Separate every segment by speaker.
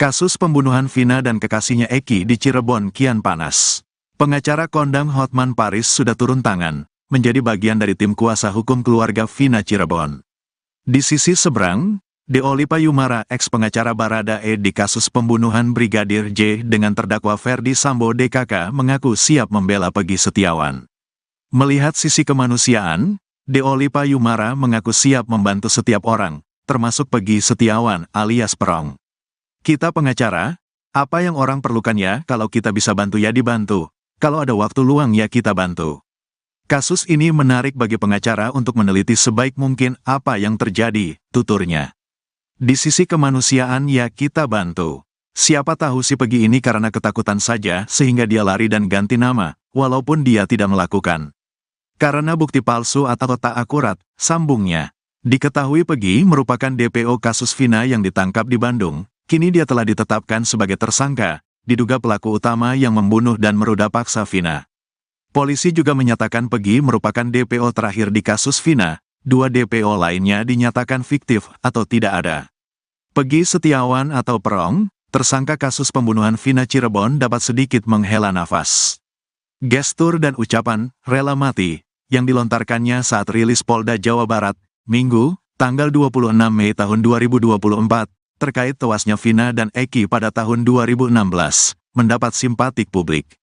Speaker 1: Kasus pembunuhan Vina dan kekasihnya Eki di Cirebon kian panas. Pengacara kondang Hotman Paris sudah turun tangan, menjadi bagian dari tim kuasa hukum keluarga Vina Cirebon. Di sisi seberang, Deoli Payumara, ex-pengacara Baradae di kasus pembunuhan Brigadir J dengan terdakwa Ferdi Sambo DKK mengaku siap membela Peggy Setiawan. Melihat sisi kemanusiaan, Deoli Payumara mengaku siap membantu setiap orang, termasuk Peggy Setiawan alias Perong. Kita pengacara, apa yang orang perlukan ya, kalau kita bisa bantu ya dibantu, kalau ada waktu luang ya kita bantu. Kasus ini menarik bagi pengacara untuk meneliti sebaik mungkin apa yang terjadi, tuturnya. Di sisi kemanusiaan ya kita bantu. Siapa tahu si Peggy ini karena ketakutan saja sehingga dia lari dan ganti nama, walaupun dia tidak melakukan. Karena bukti palsu atau tak akurat, sambungnya. Diketahui Peggy merupakan DPO kasus Vina yang ditangkap di Bandung. Kini dia telah ditetapkan sebagai tersangka, diduga pelaku utama yang membunuh dan meruda paksa Vina. Polisi juga menyatakan Peggy merupakan DPO terakhir di kasus Vina, 2 DPO lainnya dinyatakan fiktif atau tidak ada. Peggy Setiawan atau Perong, tersangka kasus pembunuhan Vina Cirebon dapat sedikit menghela nafas. Gestur dan ucapan, rela mati, yang dilontarkannya saat rilis Polda Jawa Barat, Minggu, tanggal 26 Mei tahun 2024, terkait tewasnya Vina dan Eki pada tahun 2016, mendapat simpatik publik.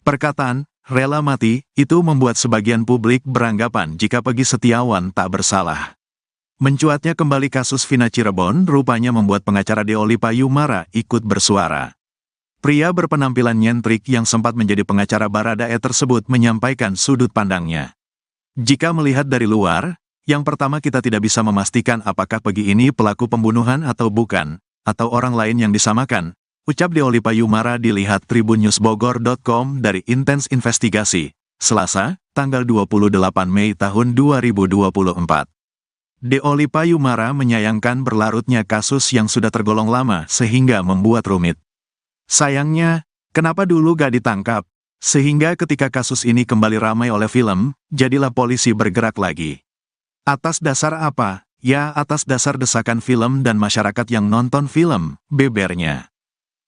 Speaker 1: Perkataan, rela mati, itu membuat sebagian publik beranggapan jika Peggy Setiawan tak bersalah. Mencuatnya kembali kasus Vina Cirebon rupanya membuat pengacara Deoli Payumara ikut bersuara. Pria berpenampilan nyentrik yang sempat menjadi pengacara Baradae tersebut menyampaikan sudut pandangnya. Jika melihat dari luar, yang pertama kita tidak bisa memastikan apakah Peggy ini pelaku pembunuhan atau bukan, atau orang lain yang disamakan, ucap Deoli Payumara dilihat tribunnewsbogor.com dari Intens Investigasi, Selasa, tanggal 28 Mei tahun 2024. Deoli Payumara menyayangkan berlarutnya kasus yang sudah tergolong lama sehingga membuat rumit. Sayangnya, kenapa dulu gak ditangkap? Sehingga ketika kasus ini kembali ramai oleh film, jadilah polisi bergerak lagi. Atas dasar apa? Ya, atas dasar desakan film dan masyarakat yang nonton film, bebernya.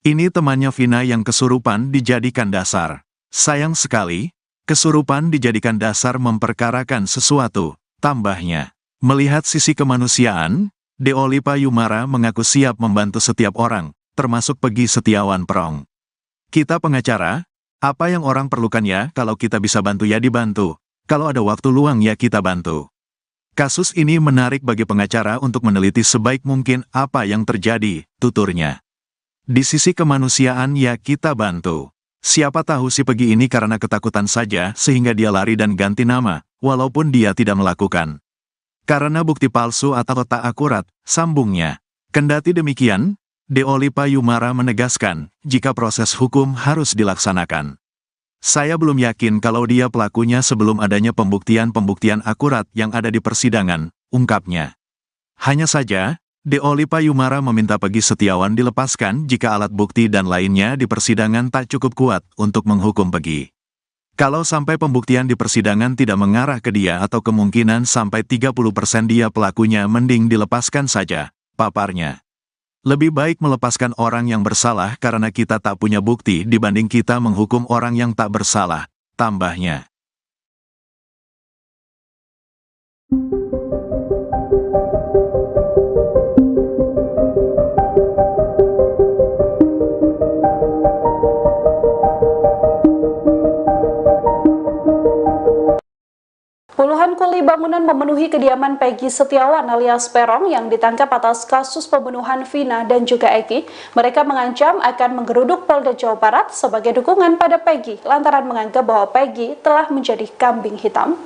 Speaker 1: Ini temannya Vina yang kesurupan dijadikan dasar. Sayang sekali, kesurupan dijadikan dasar memperkarakan sesuatu, tambahnya. Melihat sisi kemanusiaan, Deoli Payumara mengaku siap membantu setiap orang, termasuk Peggy Setiawan Perong. Kita pengacara, apa yang orang perlukan ya, kalau kita bisa bantu ya dibantu, kalau ada waktu luang ya kita bantu. Kasus ini menarik bagi pengacara untuk meneliti sebaik mungkin apa yang terjadi, tuturnya. Di sisi kemanusiaan ya kita bantu. Siapa tahu si Peggy ini karena ketakutan saja sehingga dia lari dan ganti nama, walaupun dia tidak melakukan. Karena bukti palsu atau tak akurat, sambungnya. Kendati demikian, Deoli Payumara menegaskan, jika proses hukum harus dilaksanakan. Saya belum yakin kalau dia pelakunya sebelum adanya pembuktian-pembuktian akurat yang ada di persidangan, ungkapnya. Hanya saja, Deoli Payumara meminta Peggy Setiawan dilepaskan jika alat bukti dan lainnya di persidangan tak cukup kuat untuk menghukum Peggy. Kalau sampai pembuktian di persidangan tidak mengarah ke dia atau kemungkinan sampai 30% dia pelakunya, mending dilepaskan saja, paparnya. Lebih baik melepaskan orang yang bersalah karena kita tak punya bukti dibanding kita menghukum orang yang tak bersalah, tambahnya.
Speaker 2: Puluhan kuli bangunan memenuhi kediaman Peggy Setiawan alias Perong yang ditangkap atas kasus pembunuhan Vina dan juga Eki. Mereka mengancam akan menggeruduk Polda Jawa Barat sebagai dukungan pada Peggy lantaran menganggap bahwa Peggy telah menjadi kambing hitam.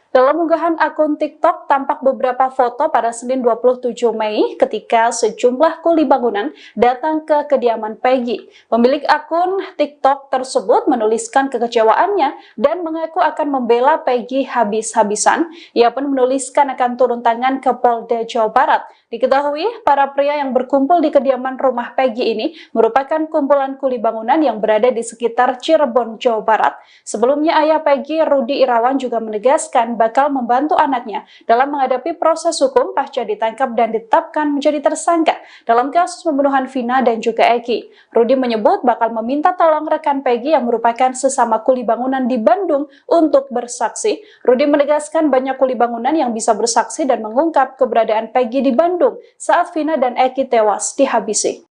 Speaker 2: Dalam unggahan akun TikTok tampak beberapa foto pada Senin 27 Mei ketika sejumlah kuli bangunan datang ke kediaman Peggy. Pemilik akun TikTok tersebut menuliskan kekecewaannya dan mengaku akan membela Peggy habis-habisan. Ia pun menuliskan akan turun tangan ke Polda Jawa Barat Diketahui, para pria yang berkumpul di kediaman rumah Peggy ini merupakan kumpulan kuli bangunan yang berada di sekitar Cirebon, Jawa Barat. Sebelumnya, ayah Peggy, Rudi Irawan, juga menegaskan bakal membantu anaknya dalam menghadapi proses hukum pasca ditangkap dan ditetapkan menjadi tersangka dalam kasus pembunuhan Vina dan juga Eki. Rudi menyebut bakal meminta tolong rekan Peggy yang merupakan sesama kuli bangunan di Bandung untuk bersaksi. Rudi menegaskan banyak kuli bangunan yang bisa bersaksi dan mengungkap keberadaan Peggy di Bandung saat Vina dan Eki tewas dihabisi.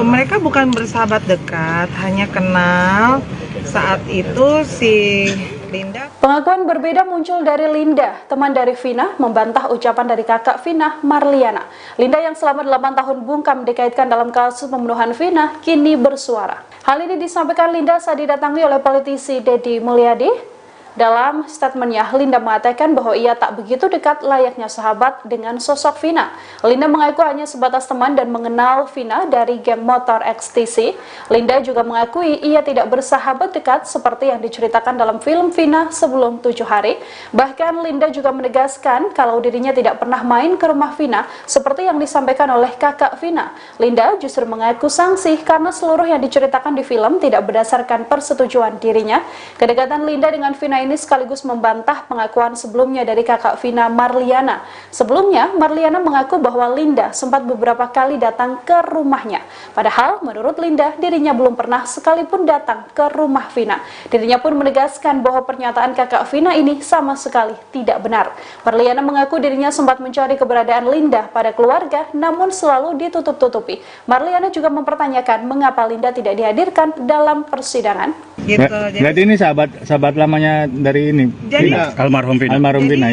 Speaker 3: Mereka bukan bersahabat dekat, hanya kenal saat itu si Linda.
Speaker 2: Pengakuan berbeda muncul dari Linda, teman dari Vina, membantah ucapan dari kakak Vina, Marliana. Linda yang selama 8 tahun bungkam dikaitkan dalam kasus pembunuhan Vina, kini bersuara. Hal ini disampaikan Linda saat didatangi oleh politisi Deddy Mulyadi. Dalam statementnya, Linda mengatakan bahwa ia tak begitu dekat layaknya sahabat dengan sosok Vina. Linda mengaku hanya sebatas teman dan mengenal Vina dari geng motor XTC. Linda juga mengakui ia tidak bersahabat dekat seperti yang diceritakan dalam film Vina sebelum 7 hari. Bahkan Linda juga menegaskan kalau dirinya tidak pernah main ke rumah Vina seperti yang disampaikan oleh kakak Vina. Linda justru mengaku sangsi karena seluruh yang diceritakan di film tidak berdasarkan persetujuan dirinya. Kedekatan Linda dengan Vina ini sekaligus membantah pengakuan sebelumnya dari kakak Vina, Marliana. Sebelumnya, Marliana mengaku bahwa Linda sempat beberapa kali datang ke rumahnya. Padahal, menurut Linda, dirinya belum pernah sekalipun datang ke rumah Vina. Dirinya pun menegaskan bahwa pernyataan kakak Vina ini sama sekali tidak benar. Marliana mengaku dirinya sempat mencari keberadaan Linda pada keluarga, namun selalu ditutup-tutupi. Marliana juga mempertanyakan mengapa Linda tidak dihadirkan dalam persidangan.
Speaker 4: Gitu. Jadi ini sahabat lamanya dari ini.
Speaker 3: Jadi
Speaker 4: almarhum Vina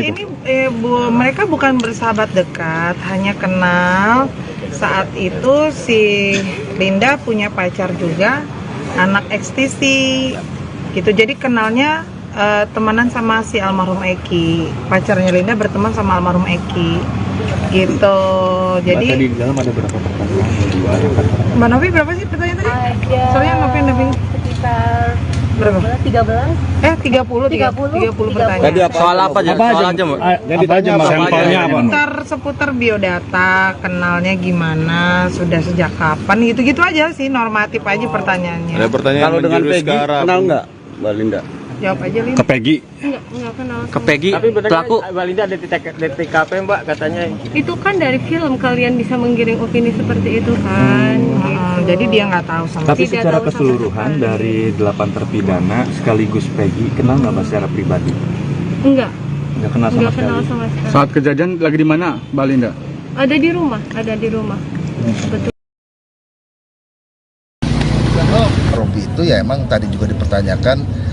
Speaker 4: itu.
Speaker 3: Mereka bukan bersahabat dekat, hanya kenal saat itu si Linda punya pacar juga, anak XTC gitu. Jadi kenalnya temenan sama si almarhum Eki. Pacarnya Linda berteman sama almarhum Eki. Gitu. Jadi
Speaker 4: tadi di dalam ada berapa pertanyaan?
Speaker 3: Mbak Novi berapa sih pertanyaan tadi? Soalnya Novi
Speaker 2: Sekitar
Speaker 3: berapa? 30 pertanyaan.
Speaker 5: Tadi soal apa aja? Soal aja, Mbak.
Speaker 4: Jadi tanya sampelnya apa?
Speaker 3: Seputar biodata, kenalnya gimana, sudah sejak kapan, gitu-gitu aja sih, normatif aja pertanyaannya.
Speaker 5: Ada pertanyaan
Speaker 6: Kalau dengan
Speaker 5: menjurus
Speaker 6: Peggy,
Speaker 5: ke arah
Speaker 6: kenal nggak, Mbak Linda?
Speaker 3: Jawab aja, Lin.
Speaker 4: Ke Peggy.
Speaker 3: Enggak kenal.
Speaker 5: ke Peggy,
Speaker 6: Tapi
Speaker 5: pelaku.
Speaker 6: Mbak Linda ada di TKP, Mbak, katanya.
Speaker 7: Itu kan dari film kalian bisa menggiring opini seperti itu kan.
Speaker 3: Jadi dia nggak tahu sama
Speaker 8: Tapi
Speaker 7: Tidak
Speaker 8: secara
Speaker 7: tahu sama
Speaker 8: keseluruhan
Speaker 7: sekali.
Speaker 8: dari 8 terpidana sekaligus Peggy, kenal nggak Mbak secara pribadi?
Speaker 7: Enggak,
Speaker 8: Nggak kenal sama
Speaker 7: enggak
Speaker 8: sekali?
Speaker 7: kenal sama sekali.
Speaker 4: Saat kejadian lagi di mana, Mbak Linda?
Speaker 7: Ada di rumah. Betul.
Speaker 9: Robi itu ya emang tadi juga dipertanyakan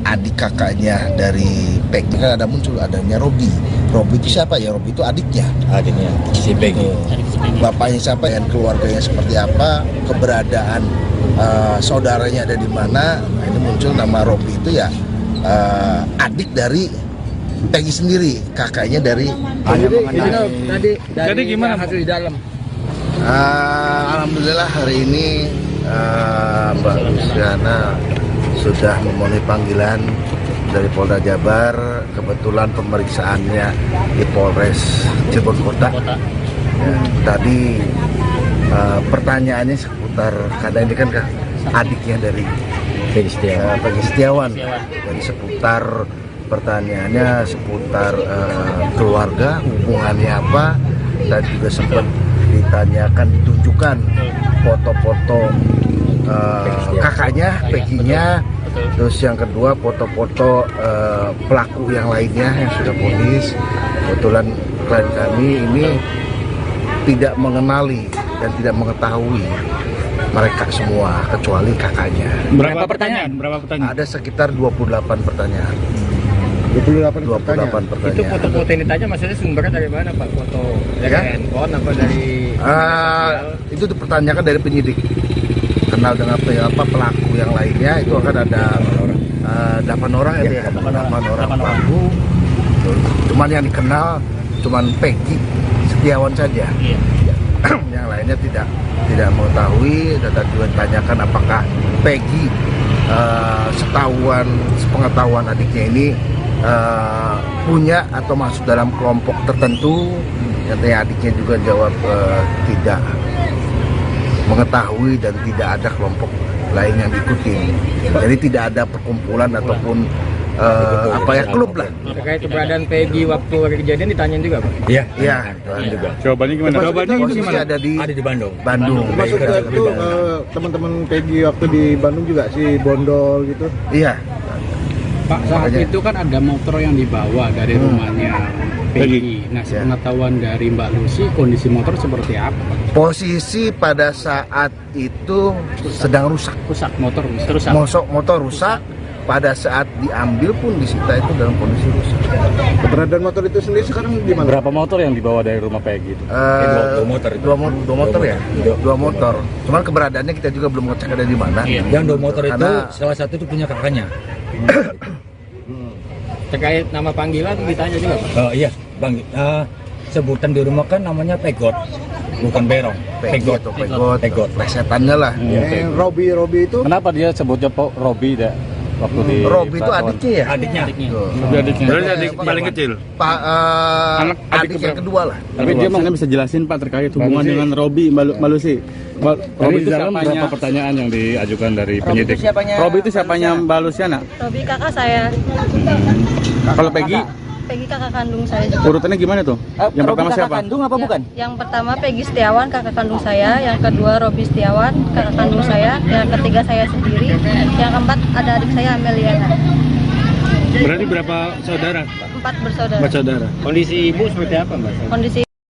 Speaker 9: adik kakaknya dari Peggy, kan ada muncul adanya Robi. Robi itu siapa ya? Robi itu adiknya.
Speaker 6: Adiknya si Peggy.
Speaker 9: Bapaknya siapa dan keluarganya seperti apa, keberadaan saudaranya ada di mana. Nah, ini muncul nama Robi itu ya adik dari Peggy sendiri, kakaknya dari
Speaker 4: Jadi gimana hasil di dalam?
Speaker 9: Alhamdulillah hari ini Mbak Luciana sudah memenuhi panggilan dari Polda Jabar. Kebetulan pemeriksaannya di Polres Cirebon Kota. Ya, tadi pertanyaannya seputar, karena ini kan adiknya dari Peggy Setiawan. Jadi seputar pertanyaannya seputar keluarga, hubungannya apa, dan juga sempat ditanyakan, ditunjukkan foto-foto kakaknya, Peggy-nya. Terus yang kedua foto-foto pelaku yang lainnya yang sudah vonis. Kebetulan klien kami ini tidak mengenali dan tidak mengetahui mereka semua kecuali kakaknya.
Speaker 4: Berapa pertanyaan?
Speaker 9: Ada sekitar 28 pertanyaan. 28 pertanyaan.
Speaker 6: Itu foto-foto ini tanya maksudnya sumbernya dari mana, Pak? Foto dari
Speaker 9: Ya?
Speaker 6: handphone apa dari
Speaker 9: Itu dipertanyakan dari penyidik. Kenal dengan pelaku yang lainnya, itu akan ada 8 orang ya, 8 orang pelaku. Cuman yang dikenal cuman Peggy Setiawan saja. Yang lainnya tidak mengetahui. Dan juga ditanyakan apakah Peggy sepengetahuan adiknya ini punya atau masuk dalam kelompok tertentu. Katanya adiknya juga jawab tidak mengetahui dan tidak ada kelompok lain yang diikutin. Jadi tidak ada perkumpulan ataupun klub lah.
Speaker 6: Terkait keberadaan Peggy waktu hari kejadian ditanyain juga, Pak?
Speaker 9: Iya.
Speaker 4: Juga. Jawabannya gimana? Jawabannya itu
Speaker 9: Posisi
Speaker 4: gimana?
Speaker 9: ada di
Speaker 6: Bandung.
Speaker 9: Bandung.
Speaker 10: Maksudnya itu teman-teman Peggy waktu di Bandung juga si Bondol gitu.
Speaker 9: Iya.
Speaker 11: Pak, saat itu kan ada motor yang dibawa dari rumahnya Peggy. Nah, sepengetahuan dari Mbak Lucy, kondisi motor seperti apa, Pak?
Speaker 9: Posisi pada saat itu sedang rusak.
Speaker 11: Rusak, motor rusak.
Speaker 9: Motor rusak. Pada saat diambil pun disita itu dalam kondisi rusak.
Speaker 10: Keberadaan motor itu sendiri sekarang di mana?
Speaker 8: Berapa motor yang dibawa dari rumah Peggy itu?
Speaker 9: Dua motor ya? Dua motor. Cuman keberadaannya kita juga belum ngecek ada di mana.
Speaker 6: Yang 2 motor itu
Speaker 9: Karena-
Speaker 6: salah satu itu punya kakaknya. Terkait nama panggilan ditanya juga, Pak?
Speaker 12: Oh iya, Bang. Sebutan di rumah kan namanya Pegot, bukan Berong.
Speaker 9: Pegot atau Pegot. Plesetannya lah.
Speaker 10: Yang Robi itu
Speaker 8: Kenapa dia sebutnya Robi deh? Waktu di
Speaker 9: Robi itu adiknya ya?
Speaker 12: Adiknya.
Speaker 4: Berarti adik paling kecil.
Speaker 9: Pak
Speaker 4: Adik
Speaker 9: adik yang kedua lah.
Speaker 4: Tapi dia mungkin bisa jelasin Pak terkait hubungan dengan Robi Mbak Lucy. Robi itu dalam berapa pertanyaan yang diajukan dari penyidik? Robi itu siapanya Mbak Luciana?
Speaker 7: Robi kakak saya,
Speaker 4: Kalau Peggy,
Speaker 7: Peggy kakak kandung saya juga.
Speaker 4: urutannya gimana tuh? Yang pertama siapa?
Speaker 7: Yang pertama Peggy Setiawan kakak kandung saya, yang kedua Robi Setiawan kakak kandung saya, yang ketiga saya sendiri, yang keempat ada adik saya Ameliana.
Speaker 4: Berarti berapa saudara?
Speaker 7: 4 bersaudara.
Speaker 4: Saudara.
Speaker 6: Kondisi ibu seperti apa, Mbak?
Speaker 7: Kondisi